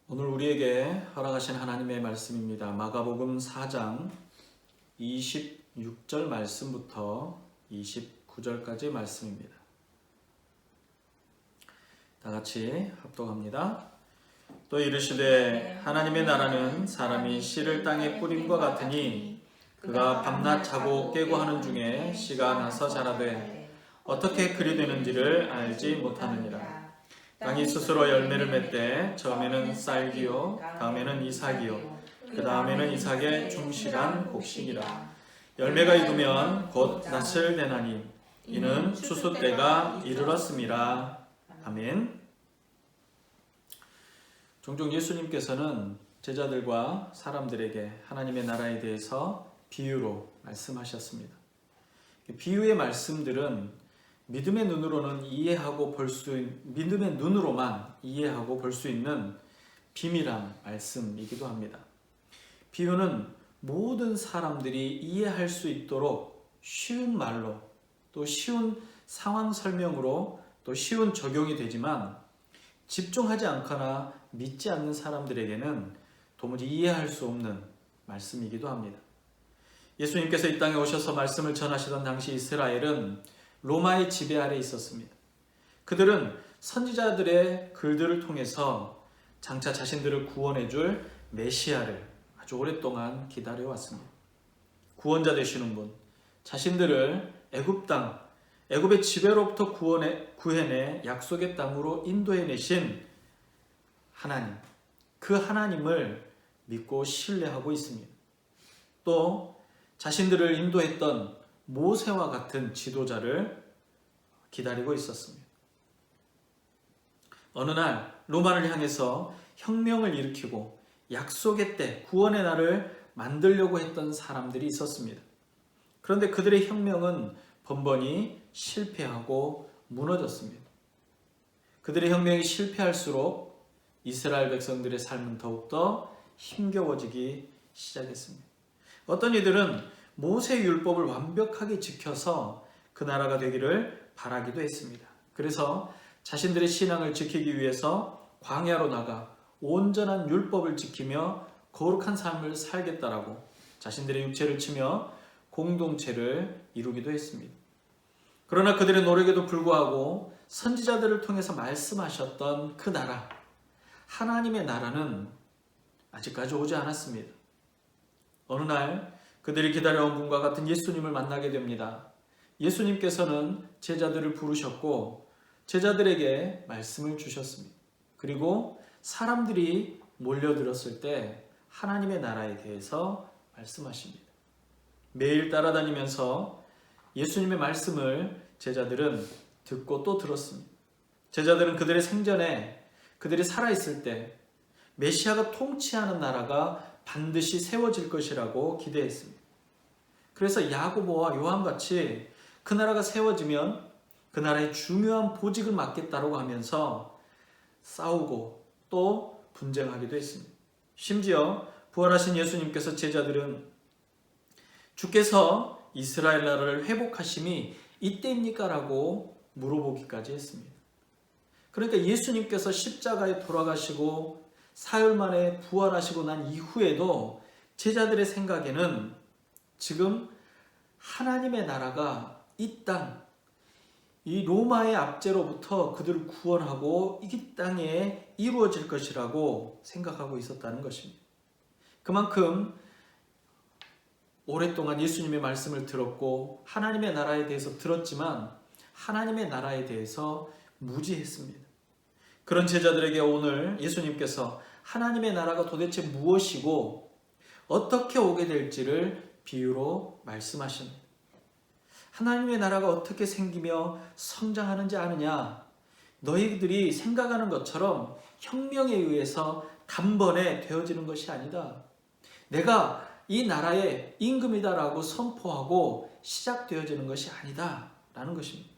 오늘 우리에게 허락하신 하나님의 말씀입니다. 마가복음 4장 26절 말씀부터 29절까지 말씀입니다. 다 같이 합독합니다. 또 이르시되 하나님의 나라는 사람이 씨를 땅에 뿌림과 같으니 그가 밤낮 자고 깨고 하는 중에 씨가 나서 자라되 어떻게 그리 되는지를 알지 못하느니라. 땅이 스스로 열매를 맺되 처음에는 쌀기요 다음에는 이삭이요 그 다음에는 이삭의 중실한 곡식이라. 열매가 익으면 곧 낫을 내나니 이는 추수 때가 이르렀음이라. 아멘. 종종 예수님께서는 제자들과 사람들에게 하나님의 나라에 대해서 비유로 말씀하셨습니다. 비유의 말씀들은 믿음의 눈으로만 이해하고 볼 수 있는 비밀한 말씀이기도 합니다. 비유는 모든 사람들이 이해할 수 있도록 쉬운 말로, 또 쉬운 상황 설명으로, 또 쉬운 적용이 되지만 집중하지 않거나 믿지 않는 사람들에게는 도무지 이해할 수 없는 말씀이기도 합니다. 예수님께서 이 땅에 오셔서 말씀을 전하시던 당시 이스라엘은 로마의 지배 아래 있었습니다. 그들은 선지자들의 글들을 통해서 장차 자신들을 구원해 줄 메시아를 아주 오랫동안 기다려왔습니다. 구원자 되시는 분, 자신들을 애굽의 지배로부터 구해내 약속의 땅으로 인도해내신 하나님, 그 하나님을 믿고 신뢰하고 있습니다. 또 자신들을 인도했던 모세와 같은 지도자를 기다리고 있었습니다. 어느 날 로마를 향해서 혁명을 일으키고 약속의 때, 구원의 날을 만들려고 했던 사람들이 있었습니다. 그런데 그들의 혁명은 번번이 실패하고 무너졌습니다. 그들의 혁명이 실패할수록 이스라엘 백성들의 삶은 더욱더 힘겨워지기 시작했습니다. 어떤 이들은 모세의 율법을 완벽하게 지켜서 그 나라가 되기를 바라기도 했습니다. 그래서 자신들의 신앙을 지키기 위해서 광야로 나가 온전한 율법을 지키며 거룩한 삶을 살겠다라고 자신들의 육체를 치며 공동체를 이루기도 했습니다. 그러나 그들의 노력에도 불구하고 선지자들을 통해서 말씀하셨던 그 나라, 하나님의 나라는 아직까지 오지 않았습니다. 어느 날 그들이 기다려온 분과 같은 예수님을 만나게 됩니다. 예수님께서는 제자들을 부르셨고 제자들에게 말씀을 주셨습니다. 그리고 사람들이 몰려들었을 때 하나님의 나라에 대해서 말씀하십니다. 매일 따라다니면서 예수님의 말씀을 제자들은 듣고 또 들었습니다. 제자들은 그들의 생전에 그들이 살아있을 때 메시아가 통치하는 나라가 반드시 세워질 것이라고 기대했습니다. 그래서 야고보와 요한같이 그 나라가 세워지면 그 나라의 중요한 보직을 맡겠다고 하면서 싸우고 또 분쟁하기도 했습니다. 심지어 부활하신 예수님께서 제자들은 주께서 이스라엘 나라를 회복하심이 이때입니까? 라고 물어보기까지 했습니다. 그러니까 예수님께서 십자가에 돌아가시고 사흘 만에 부활하시고 난 이후에도 제자들의 생각에는 지금 하나님의 나라가 이 땅, 이 로마의 압제로부터 그들을 구원하고 이 땅에 이루어질 것이라고 생각하고 있었다는 것입니다. 그만큼 오랫동안 예수님의 말씀을 들었고 하나님의 나라에 대해서 들었지만 하나님의 나라에 대해서 무지했습니다. 그런 제자들에게 오늘 예수님께서 하나님의 나라가 도대체 무엇이고 어떻게 오게 될지를 비유로 말씀하십니다. 하나님의 나라가 어떻게 생기며 성장하는지 아느냐? 너희들이 생각하는 것처럼 혁명에 의해서 단번에 되어지는 것이 아니다. 내가 이 나라의 임금이다라고 선포하고 시작되어지는 것이 아니다 라는 것입니다.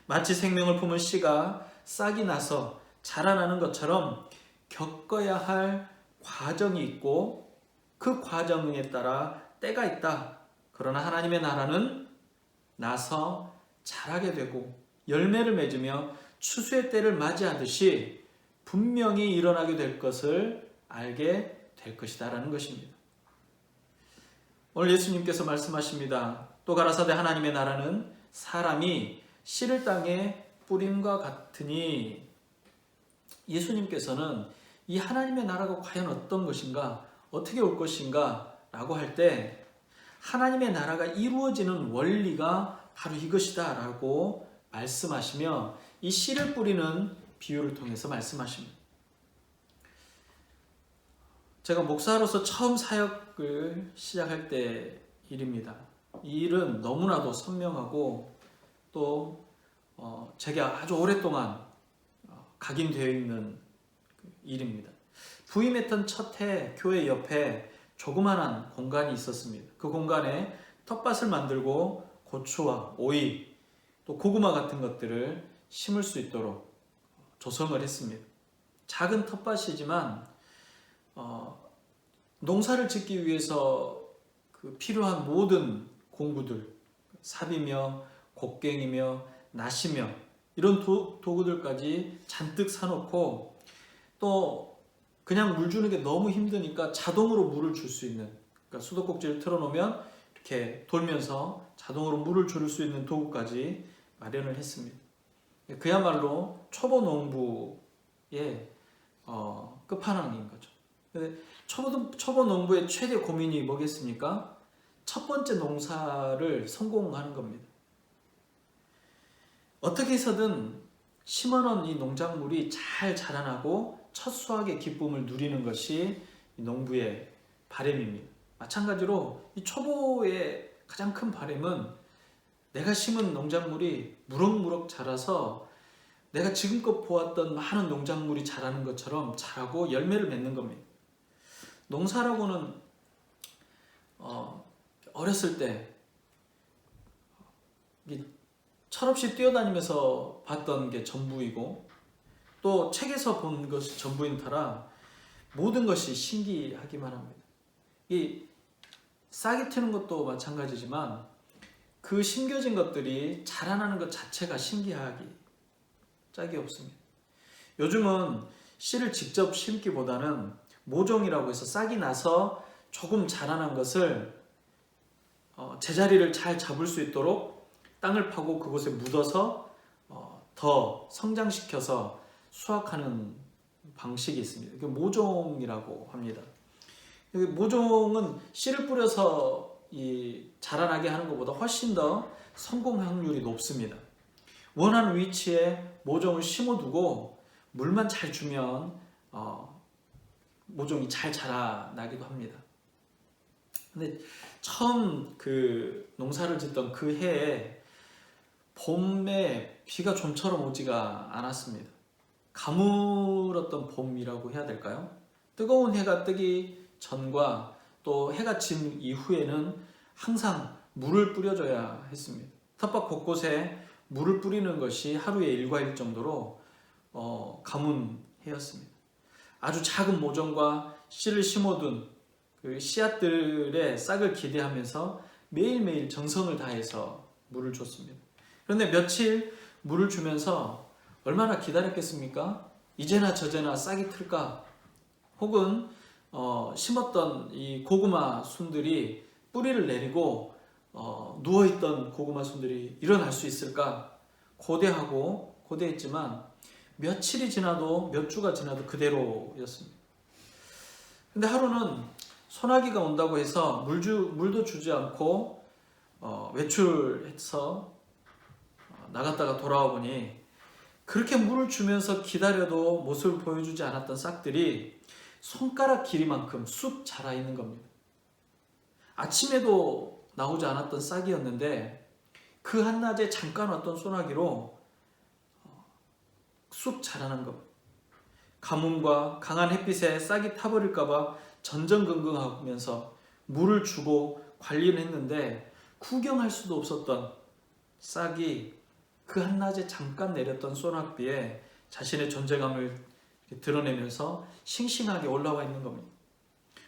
마치 생명을 품은 씨가 싹이 나서 자라나는 것처럼 겪어야 할 과정이 있고 그 과정에 따라 때가 있다. 그러나 하나님의 나라는 나서 자라게 되고 열매를 맺으며 추수의 때를 맞이하듯이 분명히 일어나게 될 것을 알게 될 것이다 라는 것입니다. 오늘 예수님께서 말씀하십니다. 또 가라사대 하나님의 나라는 사람이 씨를 땅에 뿌림과 같으니, 예수님께서는 이 하나님의 나라가 과연 어떤 것인가, 어떻게 올 것인가 라고 할 때 하나님의 나라가 이루어지는 원리가 바로 이것이다 라고 말씀하시며 이 씨를 뿌리는 비유를 통해서 말씀하십니다. 제가 목사로서 처음 사역을 시작할 때 일입니다. 이 일은 너무나도 선명하고 또 제게 아주 오랫동안 각인되어 있는 일입니다. 부임했던 첫 해 교회 옆에 조그만한 공간이 있었습니다. 그 공간에 텃밭을 만들고 고추와 오이 또 고구마 같은 것들을 심을 수 있도록 조성을 했습니다. 작은 텃밭이지만 농사를 짓기 위해서 필요한 모든 공구들, 삽이며 곡괭이며 낫이며 이런 도구들까지 잔뜩 사놓고, 또 그냥 물 주는 게 너무 힘드니까 자동으로 물을 줄 수 있는, 그러니까 수도꼭지를 틀어놓으면 이렇게 돌면서 자동으로 물을 줄 수 있는 도구까지 마련을 했습니다. 그야말로 초보 농부의 끝판왕인 거죠. 초보 농부의 최대 고민이 뭐겠습니까? 첫 번째 농사를 성공하는 겁니다. 어떻게 해서든 심어놓은 이 농작물이 잘 자라나고 첫 수확의 기쁨을 누리는 것이 농부의 바람입니다. 마찬가지로 이 초보의 가장 큰 바람은 내가 심은 농작물이 무럭무럭 자라서 내가 지금껏 보았던 많은 농작물이 자라는 것처럼 자라고 열매를 맺는 겁니다. 농사라고는 어렸을 때 철없이 뛰어다니면서 봤던 게 전부이고 또 책에서 본 것이 전부인 터라 모든 것이 신기하기만 합니다. 이 싹이 트는 것도 마찬가지지만 그 심겨진 것들이 자라나는 것 자체가 신기하기 짝이 없습니다. 요즘은 씨를 직접 심기보다는 모종이라고 해서 싹이 나서 조금 자라난 것을 제자리를 잘 잡을 수 있도록 땅을 파고 그곳에 묻어서 더 성장시켜서 수확하는 방식이 있습니다. 이게 모종이라고 합니다. 모종은 씨를 뿌려서 자라나게 하는 것보다 훨씬 더 성공 확률이 높습니다. 원하는 위치에 모종을 심어두고 물만 잘 주면 모종이 잘 자라나기도 합니다. 근데 처음 농사를 짓던 그 해에 봄에 비가 좀처럼 오지가 않았습니다. 가물었던 봄이라고 해야 될까요? 뜨거운 해가 뜨기 전과 또 해가 진 이후에는 항상 물을 뿌려줘야 했습니다. 텃밭 곳곳에 물을 뿌리는 것이 하루에 일과일 정도로 가문해였습니다. 아주 작은 모종과 씨를 심어둔 그 씨앗들의 싹을 기대하면서 매일매일 정성을 다해서 물을 줬습니다. 그런데 며칠 물을 주면서 얼마나 기다렸겠습니까? 이제나 저제나 싹이 틀까? 혹은 심었던 이 고구마 순들이 뿌리를 내리고 누워있던 고구마 순들이 일어날 수 있을까? 고대했지만 며칠이 지나도 몇 주가 지나도 그대로였습니다. 근데 하루는 소나기가 온다고 해서 물도 주지 않고 외출해서 나갔다가 돌아와 보니 그렇게 물을 주면서 기다려도 모습을 보여주지 않았던 싹들이 손가락 길이만큼 쑥 자라 있는 겁니다. 아침에도 나오지 않았던 싹이었는데 그 한낮에 잠깐 왔던 소나기로 쑥 자라난 겁니다. 가뭄과 강한 햇빛에 싹이 타버릴까봐 전전긍긍하면서 물을 주고 관리를 했는데 구경할 수도 없었던 싹이 그 한낮에 잠깐 내렸던 소낙비에 자신의 존재감을 드러내면서 싱싱하게 올라와 있는 겁니다.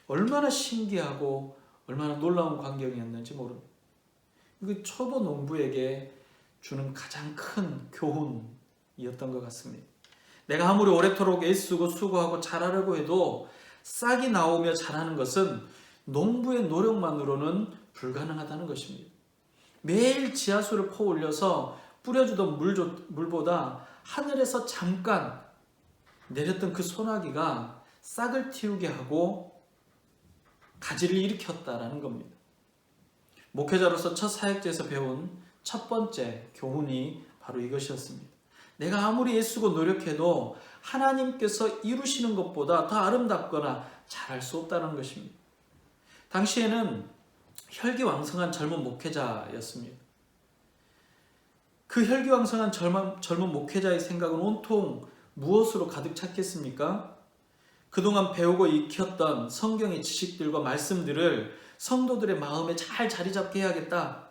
얼마나 신기하고 얼마나 놀라운 광경이었는지 모릅니다. 이게 초보 농부에게 주는 가장 큰 교훈이었던 것 같습니다. 내가 아무리 오래도록 애쓰고 수고하고 잘하려고 해도 싹이 나오며 자라는 것은 농부의 노력만으로는 불가능하다는 것입니다. 매일 지하수를 퍼올려서 뿌려주던 물보다 하늘에서 잠깐 내렸던 그 소나기가 싹을 틔우게 하고 가지를 일으켰다라는 겁니다. 목회자로서 첫 사역지에서 배운 첫 번째 교훈이 바로 이것이었습니다. 내가 아무리 애쓰고 노력해도 하나님께서 이루시는 것보다 더 아름답거나 잘할 수 없다는 것입니다. 당시에는 혈기왕성한 젊은 목회자였습니다. 그 혈기왕성한 젊은 목회자의 생각은 온통 무엇으로 가득 찼겠습니까? 그동안 배우고 익혔던 성경의 지식들과 말씀들을 성도들의 마음에 잘 자리 잡게 해야겠다.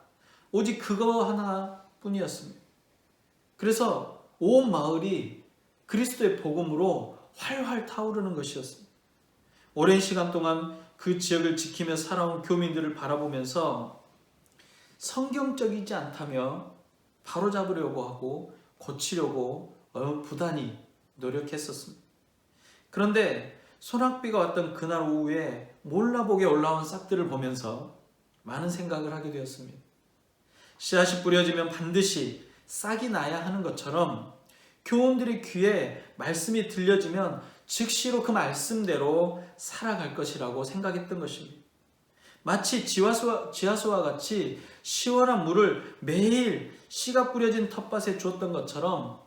오직 그거 하나뿐이었습니다. 그래서 온 마을이 그리스도의 복음으로 활활 타오르는 것이었습니다. 오랜 시간 동안 그 지역을 지키며 살아온 교민들을 바라보면서 성경적이지 않다며 바로잡으려고 하고 고치려고 부단히 노력했었습니다. 그런데 소낙비가 왔던 그날 오후에 몰라보게 올라온 싹들을 보면서 많은 생각을 하게 되었습니다. 씨앗이 뿌려지면 반드시 싹이 나야 하는 것처럼 교훈들의 귀에 말씀이 들려지면 즉시로 그 말씀대로 살아갈 것이라고 생각했던 것입니다. 마치 지하수와 같이 시원한 물을 매일 씨가 뿌려진 텃밭에 주었던 것처럼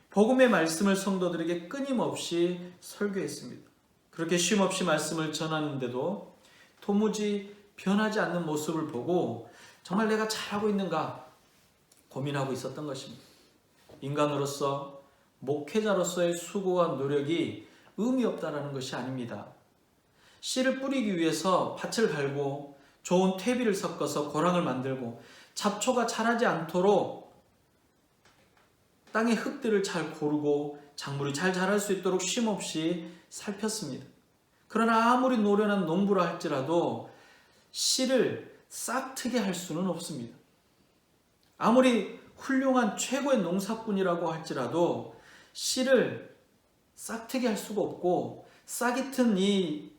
복음의 말씀을 성도들에게 끊임없이 설교했습니다. 그렇게 쉼없이 말씀을 전하는데도 도무지 변하지 않는 모습을 보고 정말 내가 잘하고 있는가 고민하고 있었던 것입니다. 인간으로서 목회자로서의 수고와 노력이 의미 없다라는 것이 아닙니다. 씨를 뿌리기 위해서 밭을 갈고 좋은 퇴비를 섞어서 고랑을 만들고 잡초가 자라지 않도록 땅의 흙들을 잘 고르고 작물이 잘 자랄 수 있도록 쉼없이 살폈습니다. 그러나 아무리 노련한 농부라 할지라도 씨를 싹트게 할 수는 없습니다. 아무리 훌륭한 최고의 농사꾼이라고 할지라도 씨를 싹트게 할 수가 없고 싹이 튼 이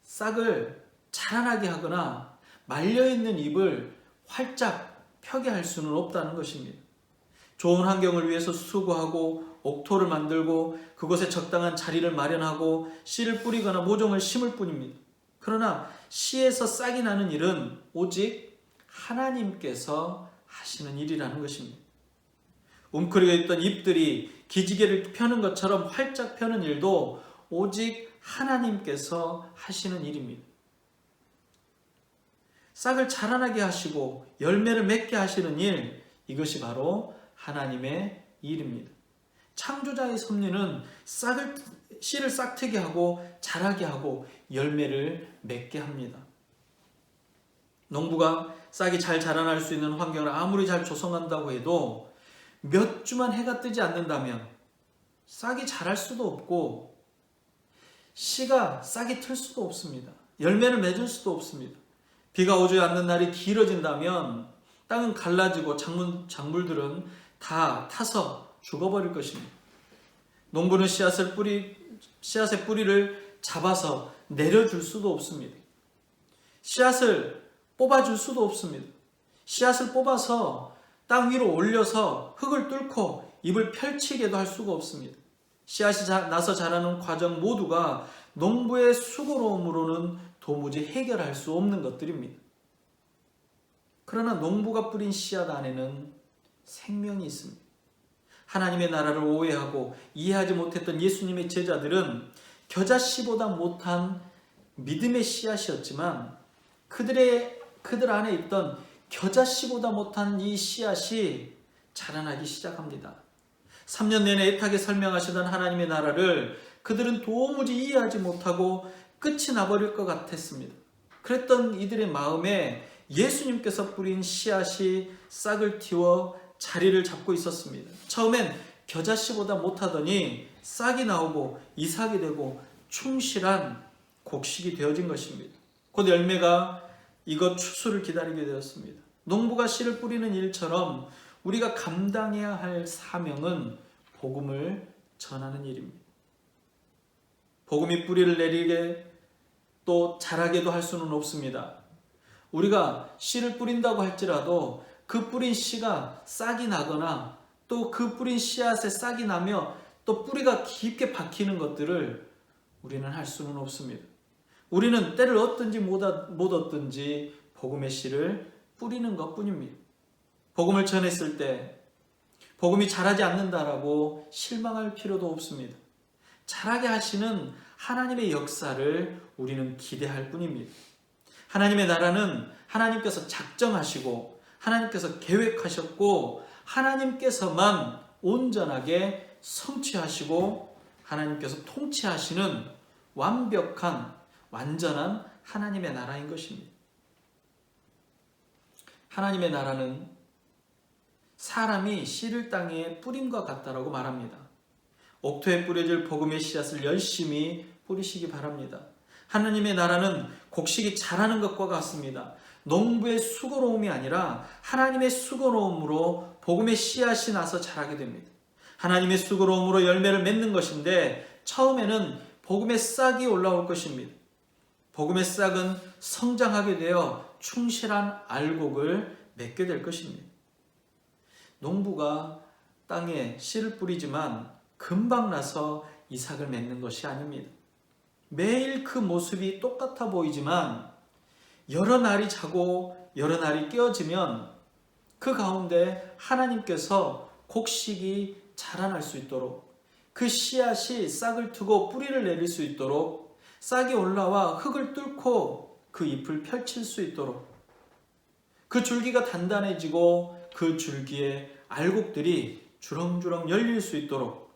싹을 자라나게 하거나 말려있는 잎을 활짝 펴게 할 수는 없다는 것입니다. 좋은 환경을 위해서 수고하고 옥토를 만들고 그곳에 적당한 자리를 마련하고 씨를 뿌리거나 모종을 심을 뿐입니다. 그러나 씨에서 싹이 나는 일은 오직 하나님께서 하시는 일이라는 것입니다. 웅크리고 있던 잎들이 기지개를 펴는 것처럼 활짝 펴는 일도 오직 하나님께서 하시는 일입니다. 싹을 자라나게 하시고 열매를 맺게 하시는 일, 이것이 바로 하나님의 일입니다. 창조자의 섭리는 씨를 싹트게 하고 자라게 하고 열매를 맺게 합니다. 농부가 싹이 잘 자라날 수 있는 환경을 아무리 잘 조성한다고 해도 몇 주만 해가 뜨지 않는다면 싹이 자랄 수도 없고 씨가 싹이 틀 수도 없습니다. 열매를 맺을 수도 없습니다. 비가 오지 않는 날이 길어진다면 땅은 갈라지고 작물들은 다 타서 죽어버릴 것입니다. 농부는 씨앗의 뿌리를 잡아서 내려줄 수도 없습니다. 씨앗을 뽑아줄 수도 없습니다. 씨앗을 뽑아서 땅 위로 올려서 흙을 뚫고 잎을 펼치게도 할 수가 없습니다. 씨앗이 나서 자라는 과정 모두가 농부의 수고로움으로는 도무지 해결할 수 없는 것들입니다. 그러나 농부가 뿌린 씨앗 안에는 생명이 있습니다. 하나님의 나라를 오해하고 이해하지 못했던 예수님의 제자들은 겨자씨보다 못한 믿음의 씨앗이었지만 그들 안에 있던 겨자씨보다 못한 이 씨앗이 자라나기 시작합니다. 3년 내내 애타게 설명하시던 하나님의 나라를 그들은 도무지 이해하지 못하고 끝이 나버릴 것 같았습니다. 그랬던 이들의 마음에 예수님께서 뿌린 씨앗이 싹을 틔워 자리를 잡고 있었습니다. 처음엔 겨자씨보다 못하더니 싹이 나오고 이삭이 되고 충실한 곡식이 되어진 것입니다. 곧 열매가 이것 추수를 기다리게 되었습니다. 농부가 씨를 뿌리는 일처럼 우리가 감당해야 할 사명은 복음을 전하는 일입니다. 복음이 뿌리를 내리게 또 자라게도 할 수는 없습니다. 우리가 씨를 뿌린다고 할지라도 그 뿌린 씨가 싹이 나거나 또 그 뿌린 씨앗에 싹이 나며 또 뿌리가 깊게 박히는 것들을 우리는 할 수는 없습니다. 우리는 때를 얻든지 못 얻든지 복음의 씨를 뿌리는 것뿐입니다. 복음을 전했을 때 복음이 자라지 않는다라고 실망할 필요도 없습니다. 자라게 하시는 하나님의 역사를 우리는 기대할 뿐입니다. 하나님의 나라는 하나님께서 작정하시고 하나님께서 계획하셨고 하나님께서만 온전하게 성취하시고 하나님께서 통치하시는 완벽한 완전한 하나님의 나라인 것입니다. 하나님의 나라는 사람이 씨를 땅에 뿌림과 같다라고 말합니다. 옥토에 뿌려질 복음의 씨앗을 열심히 뿌리시기 바랍니다. 하나님의 나라는 곡식이 자라는 것과 같습니다. 농부의 수고로움이 아니라 하나님의 수고로움으로 복음의 씨앗이 나서 자라게 됩니다. 하나님의 수고로움으로 열매를 맺는 것인데 처음에는 복음의 싹이 올라올 것입니다. 복음의 싹은 성장하게 되어 충실한 알곡을 맺게 될 것입니다. 농부가 땅에 씨를 뿌리지만 금방 나서 이삭을 맺는 것이 아닙니다. 매일 그 모습이 똑같아 보이지만 여러 날이 자고 여러 날이 깨어지면 그 가운데 하나님께서 곡식이 자라날 수 있도록 그 씨앗이 싹을 트고 뿌리를 내릴 수 있도록 싹이 올라와 흙을 뚫고 그 잎을 펼칠 수 있도록 그 줄기가 단단해지고 그 줄기에 알곡들이 주렁주렁 열릴 수 있도록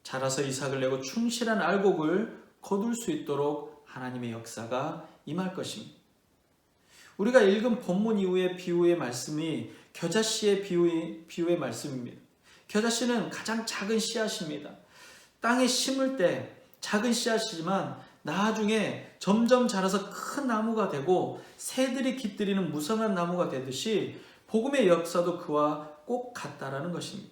자라서 이삭을 내고 충실한 알곡을 거둘 수 있도록 하나님의 역사가 임할 것입니다. 우리가 읽은 본문 이후의 비유의 말씀이 겨자씨의 비유의 말씀입니다. 겨자씨는 가장 작은 씨앗입니다. 땅에 심을 때 작은 씨앗이지만 나중에 점점 자라서 큰 나무가 되고 새들이 깃들이는 무성한 나무가 되듯이 복음의 역사도 그와 꼭 같다라는 것입니다.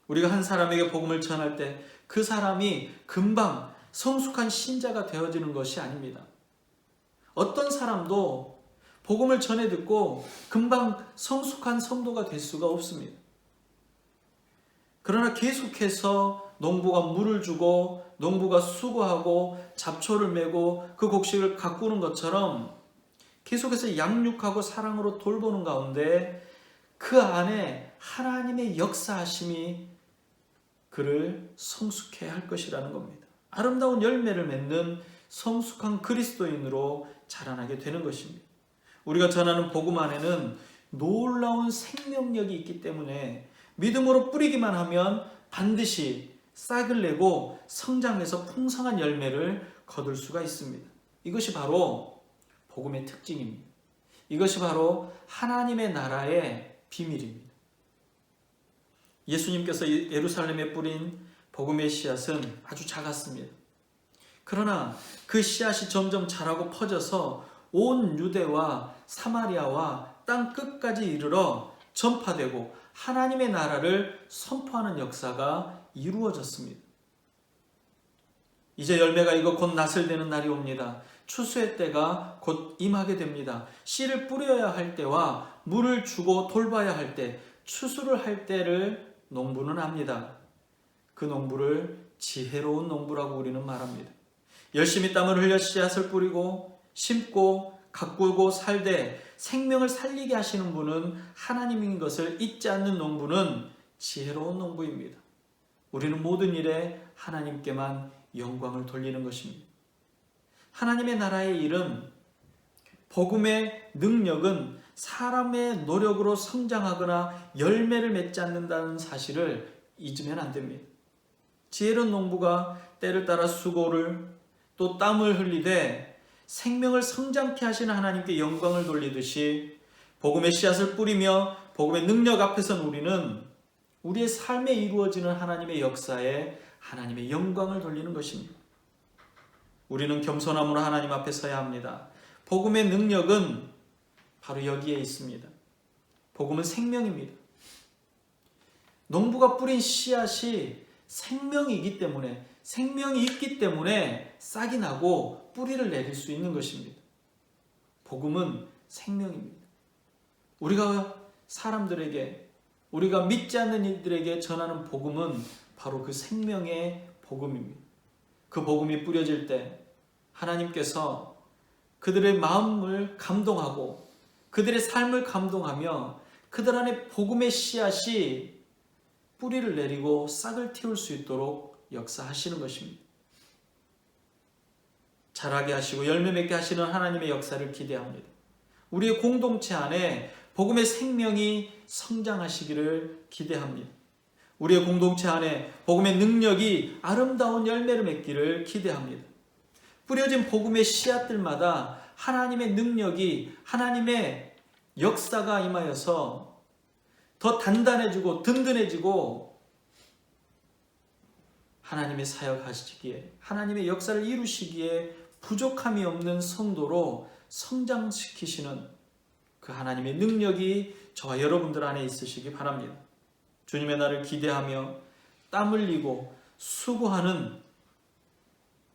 우리가 한 사람에게 복음을 전할 때 그 사람이 금방 성숙한 신자가 되어지는 것이 아닙니다. 어떤 사람도 복음을 전해 듣고 금방 성숙한 성도가 될 수가 없습니다. 그러나 계속해서 농부가 물을 주고 농부가 수고하고 잡초를 메고 그 곡식을 가꾸는 것처럼 계속해서 양육하고 사랑으로 돌보는 가운데 그 안에 하나님의 역사하심이 그를 성숙해 할 것이라는 겁니다. 아름다운 열매를 맺는 성숙한 그리스도인으로 자라나게 되는 것입니다. 우리가 전하는 복음 안에는 놀라운 생명력이 있기 때문에 믿음으로 뿌리기만 하면 반드시 싹을 내고 성장해서 풍성한 열매를 거둘 수가 있습니다. 이것이 바로 복음의 특징입니다. 이것이 바로 하나님의 나라의 비밀입니다. 예수님께서 예루살렘에 뿌린 복음의 씨앗은 아주 작았습니다. 그러나 그 씨앗이 점점 자라고 퍼져서 온 유대와 사마리아와 땅 끝까지 이르러 전파되고 하나님의 나라를 선포하는 역사가 이루어졌습니다. 이제 열매가 익어 곧 낫을 되는 날이 옵니다. 추수의 때가 곧 임하게 됩니다. 씨를 뿌려야 할 때와 물을 주고 돌봐야 할 때, 추수를 할 때를 농부는 압니다. 그 농부를 지혜로운 농부라고 우리는 말합니다. 열심히 땀을 흘려 씨앗을 뿌리고 심고 가꾸고 살되 생명을 살리게 하시는 분은 하나님인 것을 잊지 않는 농부는 지혜로운 농부입니다. 우리는 모든 일에 하나님께만 영광을 돌리는 것입니다. 하나님의 나라의 일은, 복음의 능력은 사람의 노력으로 성장하거나 열매를 맺지 않는다는 사실을 잊으면 안 됩니다. 지혜로운 농부가 때를 따라 수고를 또 땀을 흘리되 생명을 성장케 하시는 하나님께 영광을 돌리듯이 복음의 씨앗을 뿌리며 복음의 능력 앞에서는 우리는 우리의 삶에 이루어지는 하나님의 역사에 하나님의 영광을 돌리는 것입니다. 우리는 겸손함으로 하나님 앞에 서야 합니다. 복음의 능력은 바로 여기에 있습니다. 복음은 생명입니다. 농부가 뿌린 씨앗이 생명이 있기 때문에 싹이 나고 뿌리를 내릴 수 있는 것입니다. 복음은 생명입니다. 우리가 사람들에게, 우리가 믿지 않는 이들에게 전하는 복음은 바로 그 생명의 복음입니다. 그 복음이 뿌려질 때 하나님께서 그들의 마음을 감동하고 그들의 삶을 감동하며 그들 안에 복음의 씨앗이 뿌리를 내리고 싹을 틔울 수 있도록 역사하시는 것입니다. 자라게 하시고 열매 맺게 하시는 하나님의 역사를 기대합니다. 우리의 공동체 안에 복음의 생명이 성장하시기를 기대합니다. 우리의 공동체 안에 복음의 능력이 아름다운 열매를 맺기를 기대합니다. 뿌려진 복음의 씨앗들마다 하나님의 능력이, 하나님의 역사가 임하여서 더 단단해지고 든든해지고 하나님의 사역하시기에, 하나님의 역사를 이루시기에 부족함이 없는 성도로 성장시키시는 그 하나님의 능력이 저와 여러분들 안에 있으시기 바랍니다. 주님의 날을 기대하며 땀 흘리고 수고하는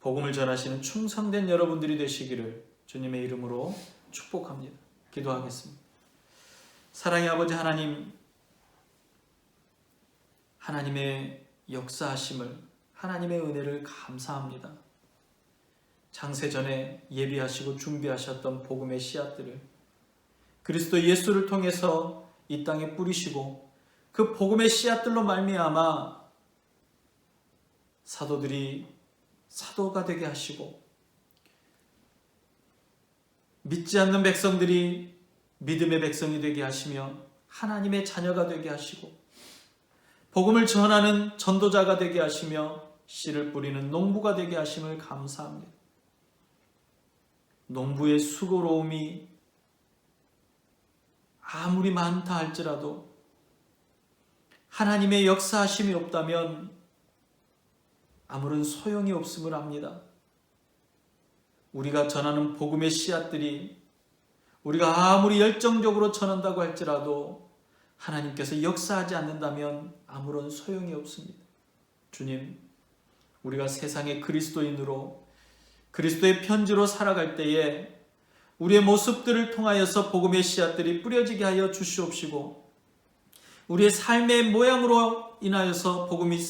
복음을 전하시는 충성된 여러분들이 되시기를 주님의 이름으로 축복합니다. 기도하겠습니다. 사랑의 아버지 하나님, 하나님의 역사하심을, 하나님의 은혜를 감사합니다. 장세전에 예비하시고 준비하셨던 복음의 씨앗들을 그리스도 예수를 통해서 이 땅에 뿌리시고 그 복음의 씨앗들로 말미암아 사도들이 사도가 되게 하시고 믿지 않는 백성들이 믿음의 백성이 되게 하시며 하나님의 자녀가 되게 하시고 복음을 전하는 전도자가 되게 하시며 씨를 뿌리는 농부가 되게 하심을 감사합니다. 농부의 수고로움이 아무리 많다 할지라도 하나님의 역사하심이 없다면 아무런 소용이 없음을 압니다. 우리가 전하는 복음의 씨앗들이 우리가 아무리 열정적으로 전한다고 할지라도 하나님께서 역사하지 않는다면 아무런 소용이 없습니다. 주님, 우리가 세상의 그리스도인으로 그리스도의 편지로 살아갈 때에 우리의 모습들을 통하여서 복음의 씨앗들이 뿌려지게 하여 주시옵시고 우리의 삶의 모양으로 인하여서 복음의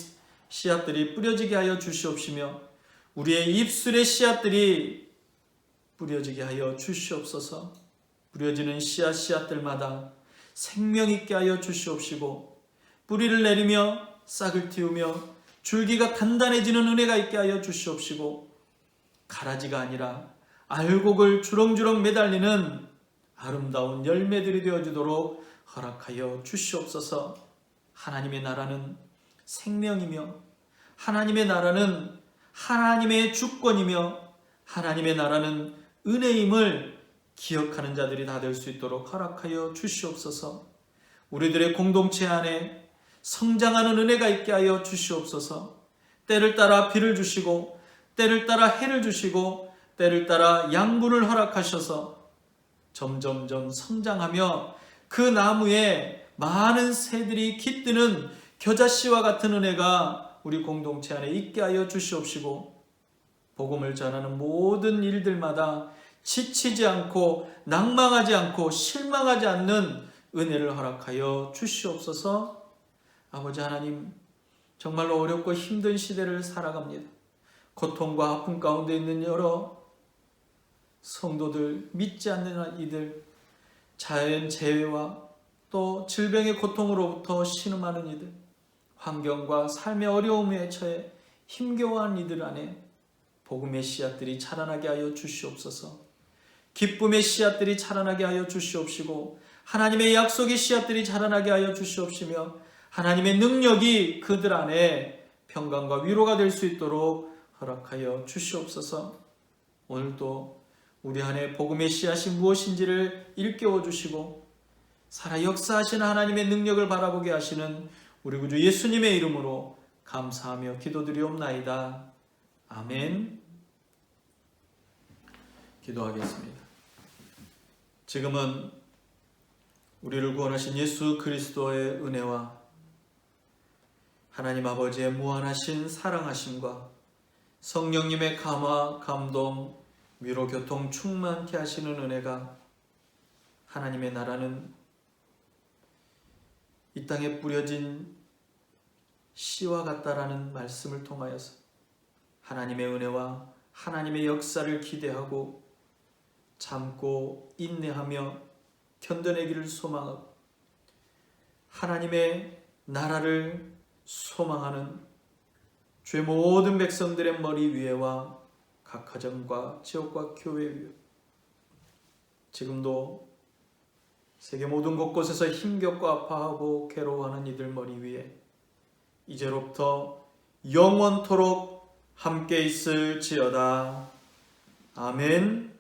씨앗들이 뿌려지게 하여 주시옵시며 우리의 입술의 씨앗들이 뿌려지게 하여 주시옵소서. 뿌려지는 씨앗들마다 생명 있게 하여 주시옵시고 뿌리를 내리며 싹을 틔우며 줄기가 단단해지는 은혜가 있게 하여 주시옵시고 가라지가 아니라 알곡을 주렁주렁 매달리는 아름다운 열매들이 되어주도록 허락하여 주시옵소서. 하나님의 나라는 생명이며 하나님의 나라는 하나님의 주권이며 하나님의 나라는 은혜임을 기억하는 자들이 다 될 수 있도록 허락하여 주시옵소서. 우리들의 공동체 안에 성장하는 은혜가 있게 하여 주시옵소서. 때를 따라 비를 주시고 때를 따라 해를 주시고 때를 따라 양분을 허락하셔서 점점점 성장하며 그 나무에 많은 새들이 깃드는 겨자씨와 같은 은혜가 우리 공동체 안에 있게 하여 주시옵시고 복음을 전하는 모든 일들마다 지치지 않고 낭망하지 않고 실망하지 않는 은혜를 허락하여 주시옵소서. 아버지 하나님, 정말로 어렵고 힘든 시대를 살아갑니다. 고통과 아픔 가운데 있는 여러 성도들, 믿지 않는 이들, 자연재해와 또 질병의 고통으로부터 신음하는 이들, 환경과 삶의 어려움에 처해 힘겨워하는 이들 안에 복음의 씨앗들이 자라나게 하여 주시옵소서. 기쁨의 씨앗들이 자라나게 하여 주시옵시고 하나님의 약속의 씨앗들이 자라나게 하여 주시옵시며 하나님의 능력이 그들 안에 평강과 위로가 될 수 있도록 허락하여 주시옵소서. 오늘도 우리 안에 복음의 씨앗이 무엇인지를 일깨워 주시고 살아 역사하시는 하나님의 능력을 바라보게 하시는 우리 구주 예수님의 이름으로 감사하며 기도드리옵나이다. 아멘. 기도하겠습니다. 지금은 우리를 구원하신 예수 그리스도의 은혜와 하나님 아버지의 무한하신 사랑하심과 성령님의 감화, 감동, 위로, 교통 충만케 하시는 은혜가 하나님의 나라는 이 땅에 뿌려진 씨와 같다라는 말씀을 통하여서 하나님의 은혜와 하나님의 역사를 기대하고 참고 인내하며 견뎌내기를 소망하고 하나님의 나라를 소망하는 죄 모든 백성들의 머리 위에와 각 가정과 지역과 교회 위에 지금도 세계 모든 곳곳에서 힘겹고 아파하고 괴로워하는 이들 머리 위에 이제로부터 영원토록 함께 있을지어다. 아멘.